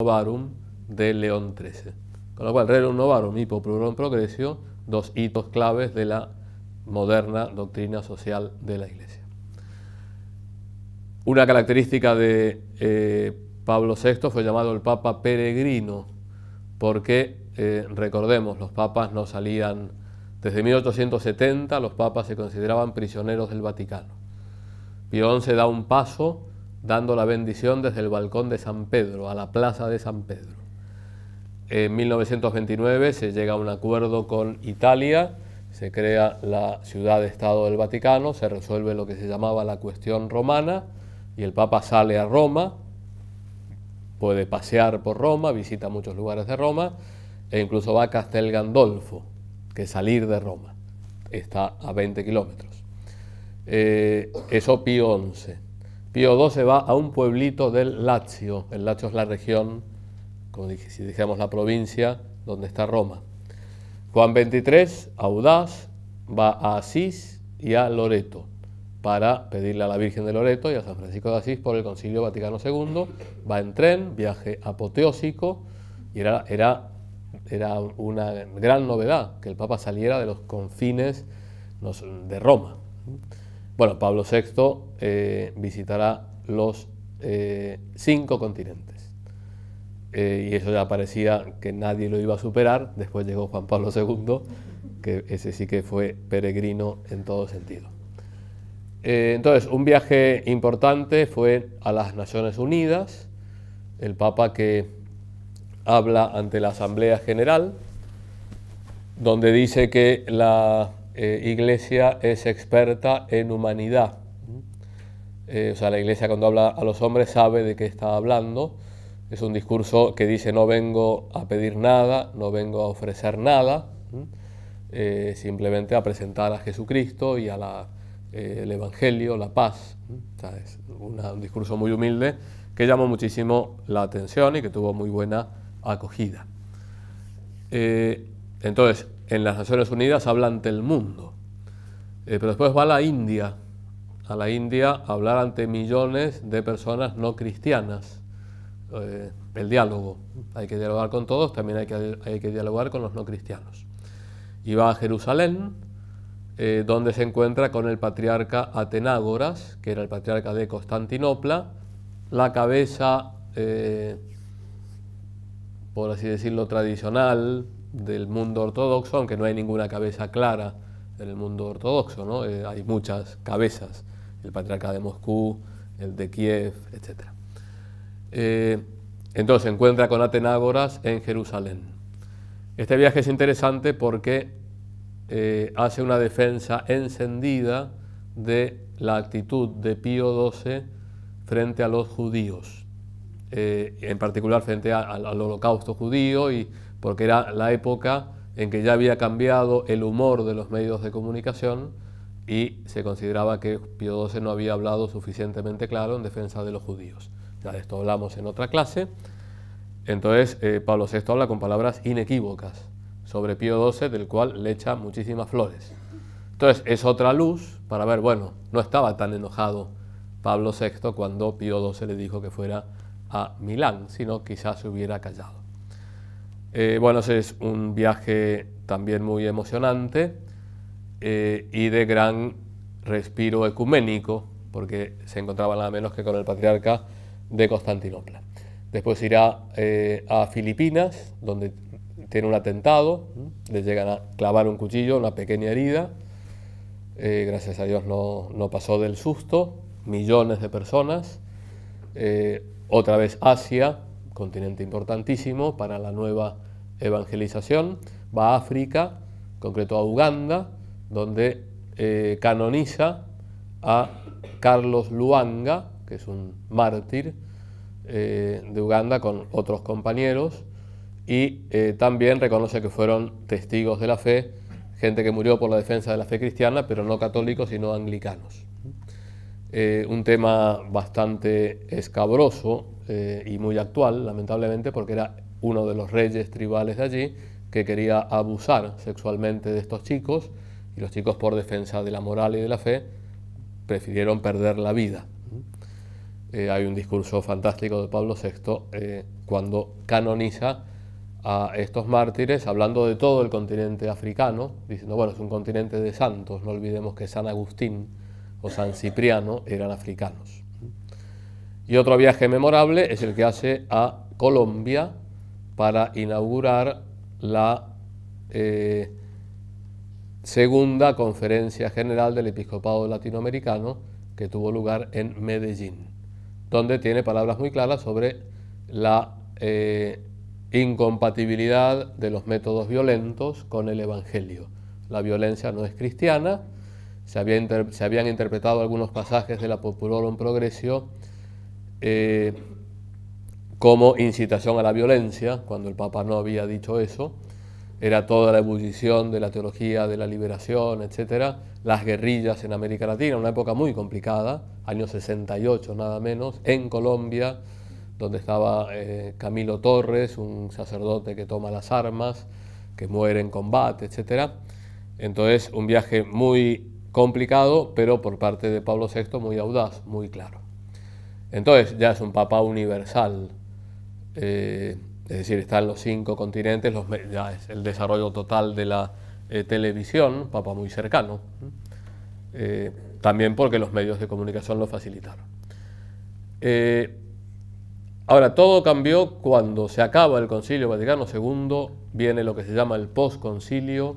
Novarum de León XIII. Con lo cual, Rerum Novarum y Populorum Progressio, dos hitos claves de la moderna doctrina social de la Iglesia. Una característica de Pablo VI fue llamado el Papa peregrino, porque, recordemos, los papas no salían, desde 1870 los papas se consideraban prisioneros del Vaticano. Pío XI da un paso dando la bendición desde el balcón de San Pedro, a la plaza de San Pedro. En 1929 se llega a un acuerdo con Italia, se crea la ciudad-estado del Vaticano, se resuelve lo que se llamaba la cuestión romana, y el Papa sale a Roma, puede pasear por Roma, visita muchos lugares de Roma, e incluso va a Castel Gandolfo, que es salir de Roma, está a 20 kilómetros. Eso Pío XI. Pío XII va a un pueblito del Lazio. El Lazio es la región, como si dijéramos la provincia, donde está Roma. Juan XXIII, audaz, va a Asís y a Loreto para pedirle a la Virgen de Loreto y a San Francisco de Asís por el Concilio Vaticano II. Va en tren, viaje apoteósico, y era una gran novedad que el Papa saliera de los confines de Roma. Bueno, Pablo VI visitará los 5 continentes, y eso ya parecía que nadie lo iba a superar. Después llegó Juan Pablo II, que ese sí que fue peregrino en todo sentido. Entonces, un viaje importante fue a las Naciones Unidas, el Papa que habla ante la Asamblea General, donde dice que la Iglesia es experta en humanidad. O sea, la Iglesia, cuando habla a los hombres, sabe de qué está hablando. Es un discurso que dice: no vengo a pedir nada, no vengo a ofrecer nada, simplemente a presentar a Jesucristo y a el Evangelio, la paz. O sea, es un discurso muy humilde que llamó muchísimo la atención y que tuvo muy buena acogida. Entonces, en las Naciones Unidas habla ante el mundo, pero después va a la India a hablar ante millones de personas no cristianas. El diálogo, hay que dialogar con todos, también hay que dialogar con los no cristianos. Y va a Jerusalén, donde se encuentra con el patriarca Atenágoras, que era el patriarca de Constantinopla, la cabeza, por así decirlo, tradicional del mundo ortodoxo, aunque no hay ninguna cabeza clara en el mundo ortodoxo, ¿no? Hay muchas cabezas, el patriarca de Moscú, el de Kiev, etc. Entonces se encuentra con Atenágoras en Jerusalén. Este viaje es interesante porque hace una defensa encendida de la actitud de Pío XII frente a los judíos, en particular frente al holocausto judío, y porque era la época en que ya había cambiado el humor de los medios de comunicación y se consideraba que Pío XII no había hablado suficientemente claro en defensa de los judíos. Ya de esto hablamos en otra clase. Entonces Pablo VI habla con palabras inequívocas sobre Pío XII, del cual le echa muchísimas flores. Entonces es otra luz para ver, bueno, no estaba tan enojado Pablo VI cuando Pío XII le dijo que fuera a Milán, sino quizás se hubiera callado. Bueno, ese es un viaje también muy emocionante y de gran respiro ecuménico, porque se encontraba nada menos que con el patriarca de Constantinopla. Después irá a Filipinas, donde tiene un atentado, le llegan a clavar un cuchillo, una pequeña herida, gracias a Dios no pasó del susto, millones de personas. Otra vez Asia, continente importantísimo para la nueva evangelización. Va a África, en concreto a Uganda, donde canoniza a Carlos Lwanga, que es un mártir de Uganda, con otros compañeros, y también reconoce que fueron testigos de la fe, gente que murió por la defensa de la fe cristiana, pero no católicos, sino anglicanos. Un tema bastante escabroso y muy actual, lamentablemente, porque era uno de los reyes tribales de allí que quería abusar sexualmente de estos chicos, y los chicos, por defensa de la moral y de la fe, prefirieron perder la vida. hay un discurso fantástico de Pablo VI cuando canoniza a estos mártires, hablando de todo el continente africano, diciendo, bueno, es un continente de santos, no olvidemos que San Agustín o San Cipriano eran africanos. Y otro viaje memorable es el que hace a Colombia para inaugurar la segunda conferencia general del episcopado latinoamericano que tuvo lugar en Medellín, donde tiene palabras muy claras sobre la incompatibilidad de los métodos violentos con el Evangelio. La violencia no es cristiana. Se habían interpretado algunos pasajes de la Populorum Progressio como incitación a la violencia, cuando el Papa no había dicho eso. Era toda la ebullición de la teología de la liberación, etc. Las guerrillas en América Latina, una época muy complicada, año 68 nada menos, en Colombia, donde estaba Camilo Torres, un sacerdote que toma las armas, que muere en combate, etc. Entonces, un viaje muy complicado, pero por parte de Pablo VI muy audaz, muy claro. Entonces, ya es un papa universal, es decir, está en los 5 continentes, ya es el desarrollo total de la televisión, papa muy cercano, también porque los medios de comunicación lo facilitaron. Ahora, todo cambió cuando se acaba el Concilio Vaticano II, viene lo que se llama el posconcilio.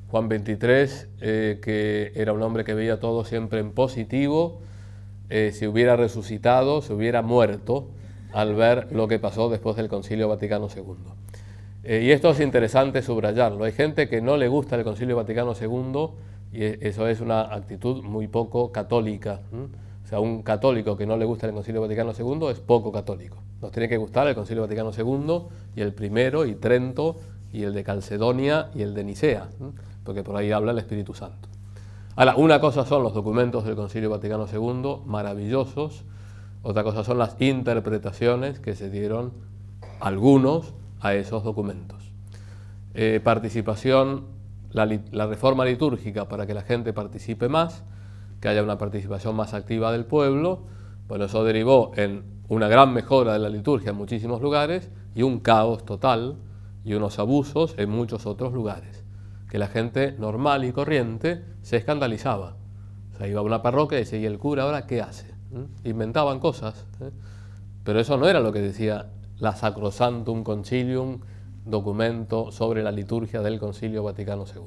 Juan XXIII, que era un hombre que veía todo siempre en positivo, se hubiera resucitado, se hubiera muerto al ver lo que pasó después del Concilio Vaticano II. Y esto es interesante subrayarlo. Hay gente que no le gusta el Concilio Vaticano II y eso es una actitud muy poco católica. O sea, un católico que no le gusta el Concilio Vaticano II es poco católico. Nos tiene que gustar el Concilio Vaticano II y el primero, y Trento, y el de Calcedonia, y el de Nicea, porque por ahí habla el Espíritu Santo. Ahora, una cosa son los documentos del Concilio Vaticano II, maravillosos, otra cosa son las interpretaciones que se dieron algunos a esos documentos. Participación, la reforma litúrgica para que la gente participe más, que haya una participación más activa del pueblo. Bueno, eso derivó en una gran mejora de la liturgia en muchísimos lugares y un caos total y unos abusos en muchos otros lugares, que la gente normal y corriente se escandalizaba. O sea, iba a una parroquia y decía, ¿y el cura ahora qué hace? Inventaban cosas, pero eso no era lo que decía la Sacrosanctum Concilium, documento sobre la liturgia del Concilio Vaticano II.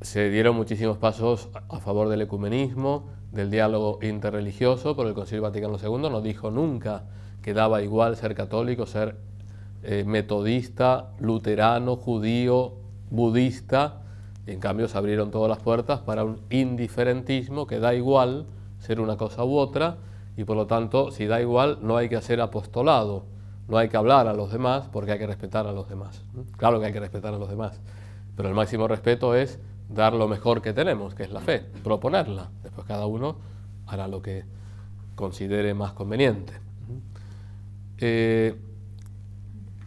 Se dieron muchísimos pasos a favor del ecumenismo, del diálogo interreligioso, pero el Concilio Vaticano II no dijo nunca que daba igual ser católico, ser metodista, luterano, judío, budista, y en cambio se abrieron todas las puertas para un indiferentismo que da igual ser una cosa u otra, y por lo tanto, si da igual, no hay que hacer apostolado, no hay que hablar a los demás porque hay que respetar a los demás. Claro que hay que respetar a los demás, pero el máximo respeto es dar lo mejor que tenemos, que es la fe, proponerla. Después cada uno hará lo que considere más conveniente.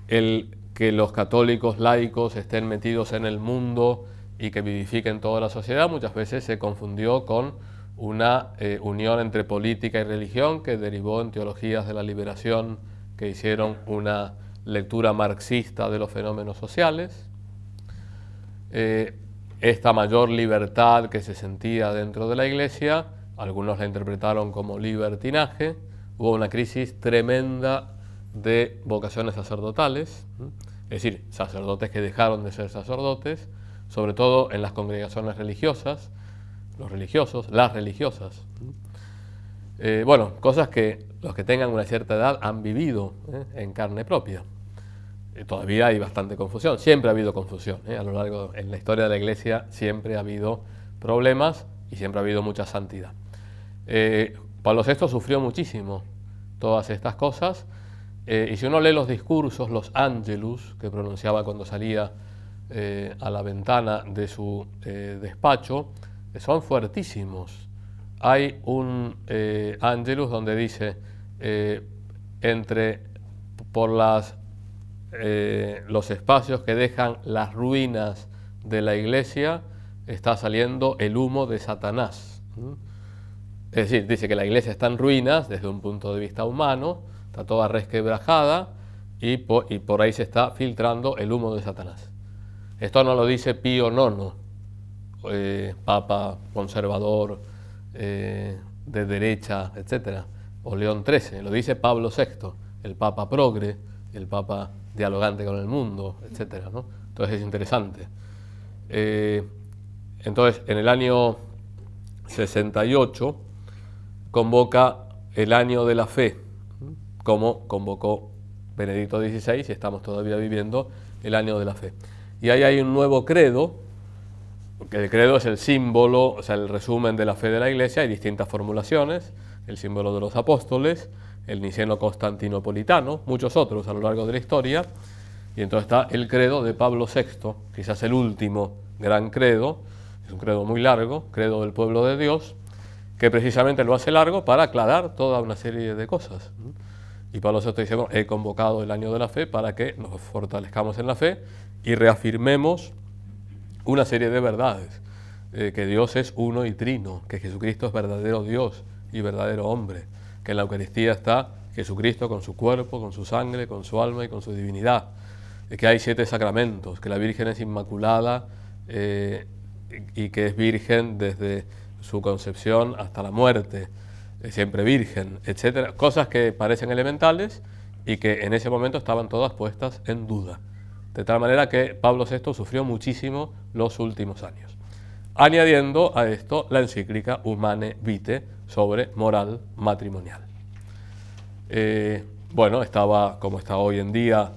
El que los católicos laicos estén metidos en el mundo y que vivifiquen toda la sociedad muchas veces se confundió con una unión entre política y religión que derivó en teologías de la liberación que hicieron una lectura marxista de los fenómenos sociales. Esta mayor libertad que se sentía dentro de la Iglesia, algunos la interpretaron como libertinaje. Hubo una crisis tremenda de vocaciones sacerdotales, es decir, sacerdotes que dejaron de ser sacerdotes, sobre todo en las congregaciones religiosas, los religiosos, las religiosas. Bueno, cosas que los que tengan una cierta edad han vivido en carne propia. Todavía hay bastante confusión, siempre ha habido confusión, a lo largo, en la historia de la Iglesia siempre ha habido problemas y siempre ha habido mucha santidad. Pablo VI sufrió muchísimo todas estas cosas, y si uno lee los discursos, los Angelus, que pronunciaba cuando salía a la ventana de su despacho, son fuertísimos. Hay un Angelus donde dice, por los espacios que dejan las ruinas de la Iglesia está saliendo el humo de Satanás. Es decir, dice que la iglesia está en ruinas desde un punto de vista humano, está toda resquebrajada y por ahí se está filtrando el humo de Satanás. Esto no lo dice Pío IX, papa conservador, de derecha, etc. O León XIII, lo dice Pablo VI, el papa progre, el papa dialogante con el mundo, etc., ¿no? Entonces es interesante. Entonces, en el año 68 convoca el año de la fe, como convocó Benedicto XVI, y estamos todavía viviendo el año de la fe. Y ahí hay un nuevo credo, que el credo es el símbolo, o sea, el resumen de la fe de la Iglesia. Hay distintas formulaciones: el símbolo de los apóstoles, el niceno constantinopolitano, muchos otros a lo largo de la historia. Y entonces está el credo de Pablo VI, quizás el último gran credo, es un credo muy largo, credo del pueblo de Dios, que precisamente lo hace largo para aclarar toda una serie de cosas. Y Pablo VI dice, bueno, he convocado el año de la fe para que nos fortalezcamos en la fe y reafirmemos una serie de verdades, que Dios es uno y trino, que Jesucristo es verdadero Dios y verdadero hombre, que en la Eucaristía está Jesucristo con su cuerpo, con su sangre, con su alma y con su divinidad, que hay 7 sacramentos, que la Virgen es inmaculada y que es virgen desde su concepción hasta la muerte, siempre virgen, etcétera, cosas que parecen elementales y que en ese momento estaban todas puestas en duda. De tal manera que Pablo VI sufrió muchísimo los últimos años. Añadiendo a esto la encíclica Humane Vitae sobre moral matrimonial. Bueno, estaba, como está hoy en día,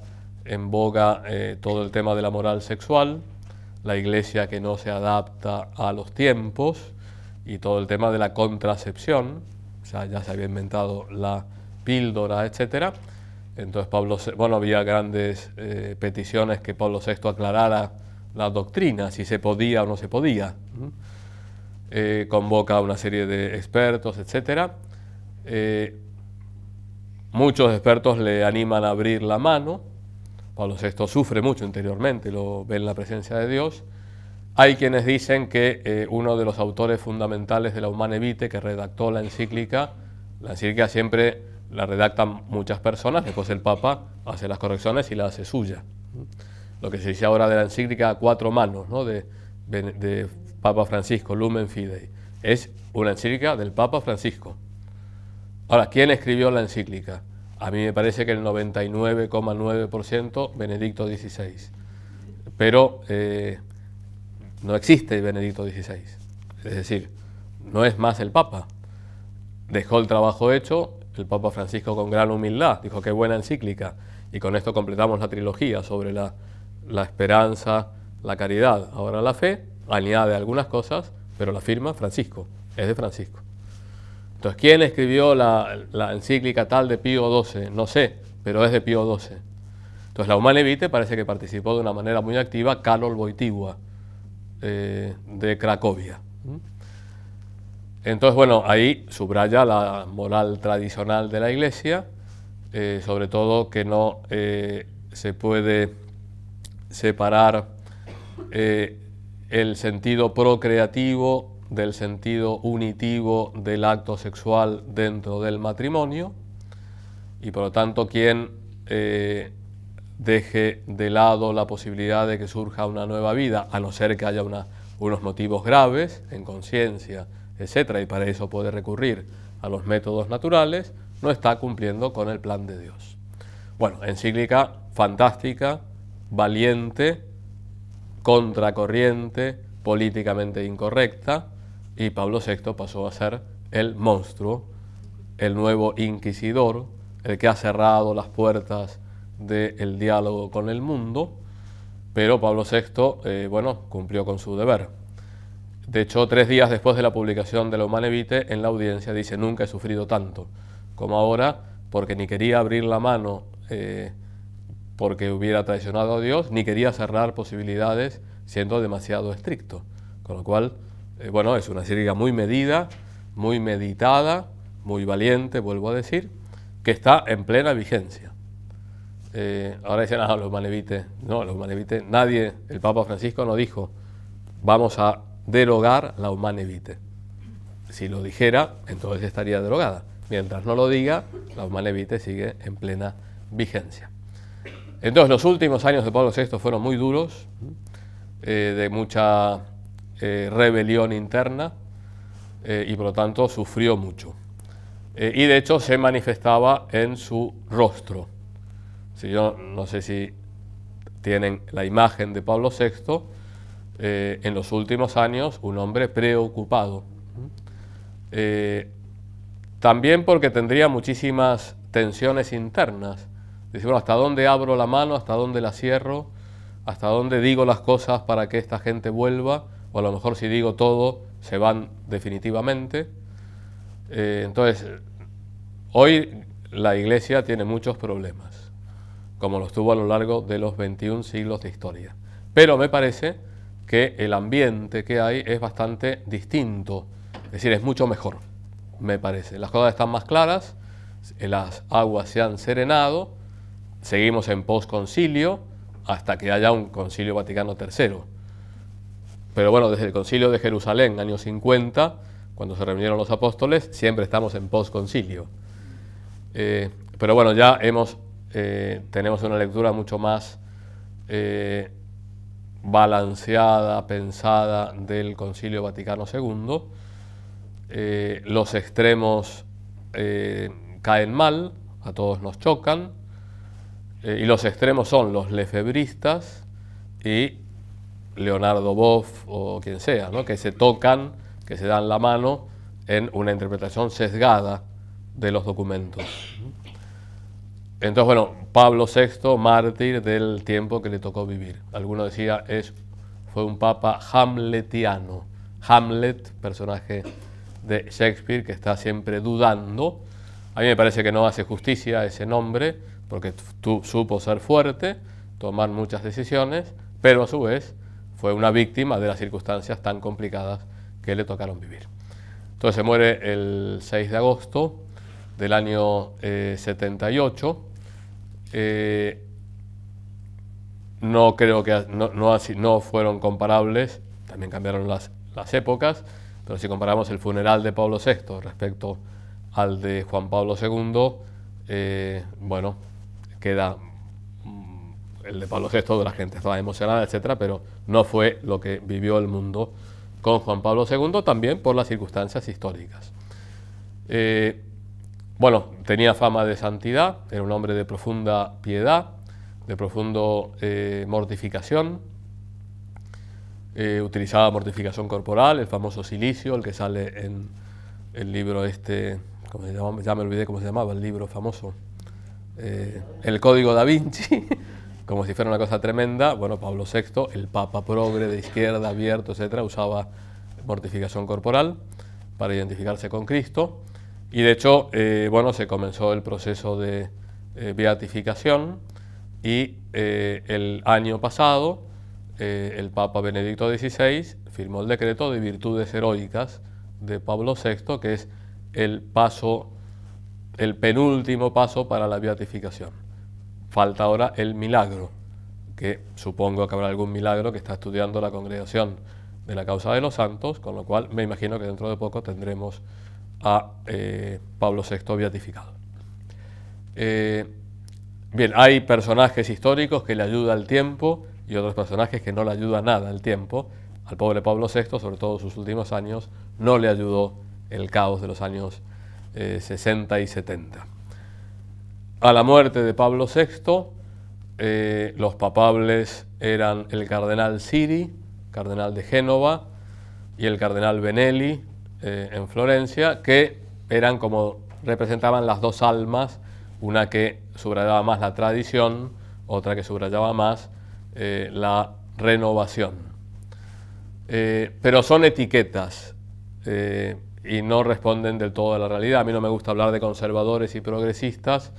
en boga todo el tema de la moral sexual, la Iglesia que no se adapta a los tiempos y todo el tema de la contracepción. O sea, ya se había inventado la píldora, etcétera. Entonces había grandes peticiones que Pablo VI aclarara la doctrina, si se podía o no se podía. Convoca a una serie de expertos, etc. Muchos expertos le animan a abrir la mano. Pablo VI sufre mucho interiormente, lo ve en la presencia de Dios. Hay quienes dicen que uno de los autores fundamentales de la Humane Vitae, que redactó la encíclica siempre la redactan muchas personas, después el Papa hace las correcciones y la hace suya. Lo que se dice ahora de la encíclica a 4 manos, ¿no? de Papa Francisco, Lumen Fidei, es una encíclica del Papa Francisco. Ahora, ¿quién escribió la encíclica? A mí me parece que el 99,9% Benedicto XVI, pero no existe Benedicto XVI, es decir, no es más el Papa. Dejó el trabajo hecho. El Papa Francisco, con gran humildad, dijo qué buena encíclica, y con esto completamos la trilogía sobre la esperanza, la caridad, ahora la fe, añade algunas cosas, pero la firma Francisco, es de Francisco. Entonces, ¿quién escribió la encíclica tal de Pío XII? No sé, pero es de Pío XII. Entonces, la Humane Vitae parece que participó de una manera muy activa Karol Wojtyła, de Cracovia. Entonces, bueno, ahí subraya la moral tradicional de la Iglesia, sobre todo que no se puede separar el sentido procreativo del sentido unitivo del acto sexual dentro del matrimonio, y por lo tanto quien deje de lado la posibilidad de que surja una nueva vida, a no ser que haya unos motivos graves en conciencia, etcétera, y para eso puede recurrir a los métodos naturales, no está cumpliendo con el plan de Dios. Bueno, encíclica fantástica, valiente, contracorriente, políticamente incorrecta, y Pablo VI pasó a ser el monstruo, el nuevo inquisidor, el que ha cerrado las puertas del diálogo con el mundo, pero Pablo VI, cumplió con su deber. De hecho, 3 días después de la publicación de la Humane Vitae, en la audiencia dice: nunca he sufrido tanto como ahora, porque ni quería abrir la mano porque hubiera traicionado a Dios, ni quería cerrar posibilidades siendo demasiado estricto. Con lo cual, es una encíclica muy medida, muy meditada, muy valiente, vuelvo a decir, que está en plena vigencia. Ahora dicen, la Humane Vitae. No, la Humane Vitae, el Papa Francisco no dijo, vamos a derogar la Humane Vitae. si lo dijera, entonces estaría derogada. Mientras no lo diga, la Humanae Vitae sigue en plena vigencia. Entonces, los últimos años de Pablo VI fueron muy duros, de mucha rebelión interna, y por lo tanto sufrió mucho. Y de hecho se manifestaba en su rostro. Si yo no sé si tienen la imagen de Pablo VI, en los últimos años un hombre preocupado. También porque tendría muchísimas tensiones internas. Dice, bueno, ¿hasta dónde abro la mano? ¿Hasta dónde la cierro? ¿Hasta dónde digo las cosas para que esta gente vuelva? O a lo mejor si digo todo, se van definitivamente. Entonces, hoy la Iglesia tiene muchos problemas, como los tuvo a lo largo de los 21 siglos de historia. Pero me parece que el ambiente que hay es bastante distinto, es decir, es mucho mejor, me parece. Las cosas están más claras, las aguas se han serenado, seguimos en posconcilio hasta que haya un concilio Vaticano III. Pero bueno, desde el concilio de Jerusalén, años 50, cuando se reunieron los apóstoles, siempre estamos en posconcilio. Pero bueno, ya tenemos una lectura mucho más balanceada, pensada del Concilio Vaticano II. Los extremos caen mal, a todos nos chocan, y los extremos son los lefebristas y Leonardo Boff o quien sea, ¿no? Que se tocan, que se dan la mano en una interpretación sesgada de los documentos. Entonces, bueno, Pablo VI, mártir del tiempo que le tocó vivir. Alguno decía, fue un papa hamletiano. Hamlet, personaje de Shakespeare que está siempre dudando. A mí me parece que no hace justicia a ese nombre, porque supo ser fuerte, tomar muchas decisiones, pero a su vez fue una víctima de las circunstancias tan complicadas que le tocaron vivir. Entonces se muere el 6 de agosto del año 78. No creo que no fueron comparables, también cambiaron las épocas, pero si comparamos el funeral de Pablo VI respecto al de Juan Pablo II, bueno, queda el de Pablo VI, la gente estaba emocionada, etcétera, pero no fue lo que vivió el mundo con Juan Pablo II, también por las circunstancias históricas. Bueno, tenía fama de santidad, era un hombre de profunda piedad, de profundo mortificación, utilizaba mortificación corporal, el famoso cilicio, el que sale en el libro ¿cómo se llama? Ya me olvidé cómo se llamaba el libro famoso, el Código da Vinci, como si fuera una cosa tremenda. Bueno, Pablo VI, el papa progre de izquierda, abierto, etcétera, usaba mortificación corporal para identificarse con Cristo. Y de hecho, bueno, se comenzó el proceso de beatificación y el año pasado el Papa Benedicto XVI firmó el decreto de virtudes heroicas de Pablo VI, que es el penúltimo paso para la beatificación. Falta ahora el milagro, que supongo que habrá algún milagro que está estudiando la Congregación de la Causa de los Santos, con lo cual me imagino que dentro de poco tendremos a Pablo VI beatificado. Bien, hay personajes históricos que le ayuda el tiempo y otros personajes que no le ayuda nada el tiempo. Al pobre Pablo VI, sobre todo en sus últimos años, no le ayudó el caos de los años 60 y 70. A la muerte de Pablo VI, los papables eran el cardenal Siri, cardenal de Génova, y el cardenal Benelli, en Florencia, que eran como representaban las dos almas, una que subrayaba más la tradición, otra que subrayaba más la renovación. Pero son etiquetas y no responden del todo a la realidad. A mí no me gusta hablar de conservadores y progresistas,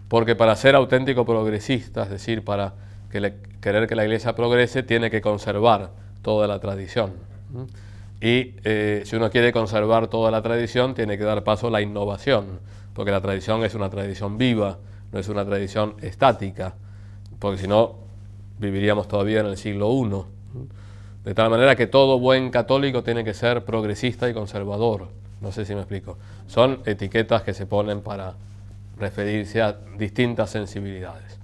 porque para ser auténtico progresista, es decir, para querer que la Iglesia progrese, tiene que conservar toda la tradición. Y si uno quiere conservar toda la tradición, tiene que dar paso a la innovación, porque la tradición es una tradición viva, no es una tradición estática, porque si no, viviríamos todavía en el siglo I. De tal manera que todo buen católico tiene que ser progresista y conservador, No sé si me explico. Son etiquetas que se ponen para referirse a distintas sensibilidades.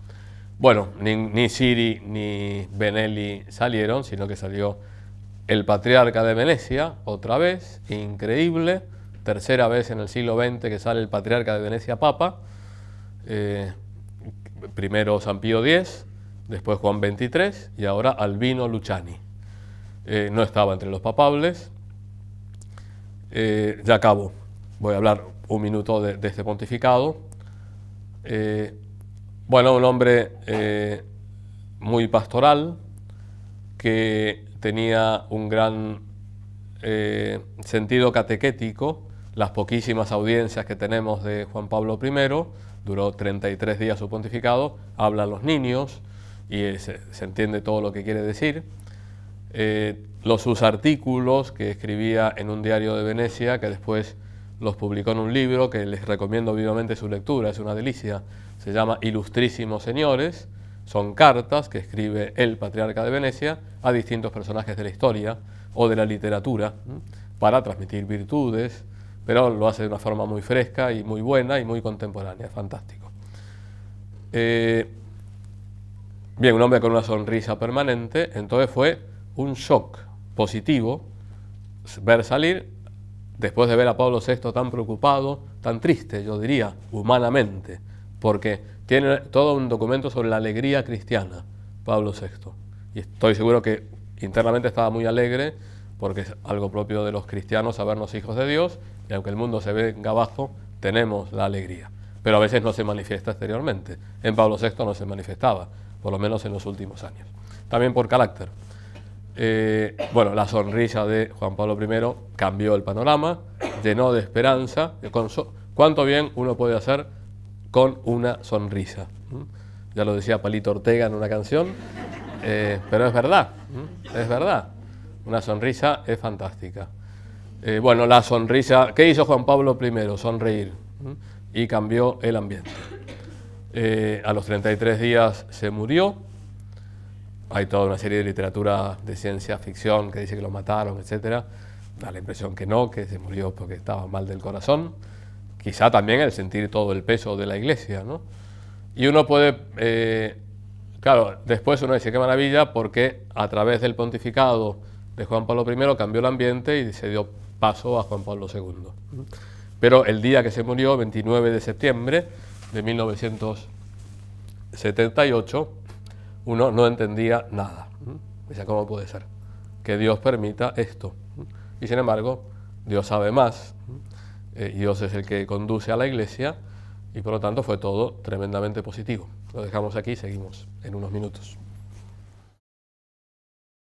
Bueno, ni Siri ni Benelli salieron, sino que salió el patriarca de Venecia, otra vez, increíble, tercera vez en el siglo XX que sale el patriarca de Venecia Papa, primero San Pío X, después Juan XXIII y ahora Albino Luciani. No estaba entre los papables. Ya acabo, voy a hablar un minuto de este pontificado. Bueno, un hombre muy pastoral, que tenía un gran sentido catequético. Las poquísimas audiencias que tenemos de Juan Pablo I, duró 33 días su pontificado, hablan los niños y se entiende todo lo que quiere decir. Sus artículos que escribía en un diario de Venecia, que después los publicó en un libro que les recomiendo vivamente su lectura, es una delicia, se llama Ilustrísimos Señores. Son cartas que escribe el patriarca de Venecia a distintos personajes de la historia o de la literatura para transmitir virtudes, pero lo hace de una forma muy fresca y muy buena y muy contemporánea, fantástico. Bien, un hombre con una sonrisa permanente, entonces fue un shock positivo ver salir, después de ver a Pablo VI tan preocupado, tan triste, yo diría, humanamente, porque tiene todo un documento sobre la alegría cristiana, Pablo VI. Y estoy seguro que internamente estaba muy alegre, porque es algo propio de los cristianos sabernos hijos de Dios, y aunque el mundo se venga abajo, tenemos la alegría. Pero a veces no se manifiesta exteriormente. En Pablo VI no se manifestaba, por lo menos en los últimos años. También por carácter. Bueno, la sonrisa de Juan Pablo I cambió el panorama, llenó de esperanza. ¿Cuánto bien uno puede hacer con una sonrisa? Ya lo decía Palito Ortega en una canción, pero es verdad, es verdad. Una sonrisa es fantástica. Bueno, la sonrisa, ¿qué hizo Juan Pablo I? Sonreír, y cambió el ambiente. A los 33 días se murió. Hay toda una serie de literatura de ciencia ficción que dice que lo mataron, etc. Da la impresión que no, que se murió porque estaba mal del corazón. Quizá también el sentir todo el peso de la Iglesia, ¿no? Y uno puede, claro, después uno dice qué maravilla, porque a través del pontificado de Juan Pablo I cambió el ambiente y se dio paso a Juan Pablo II. Pero el día que se murió, 29 de septiembre de 1978, uno no entendía nada. Decía, ¿cómo puede ser que Dios permita esto? Y sin embargo, Dios sabe más. Dios es el que conduce a la Iglesia y por lo tanto fue todo tremendamente positivo. Lo dejamos aquí y seguimos en unos minutos.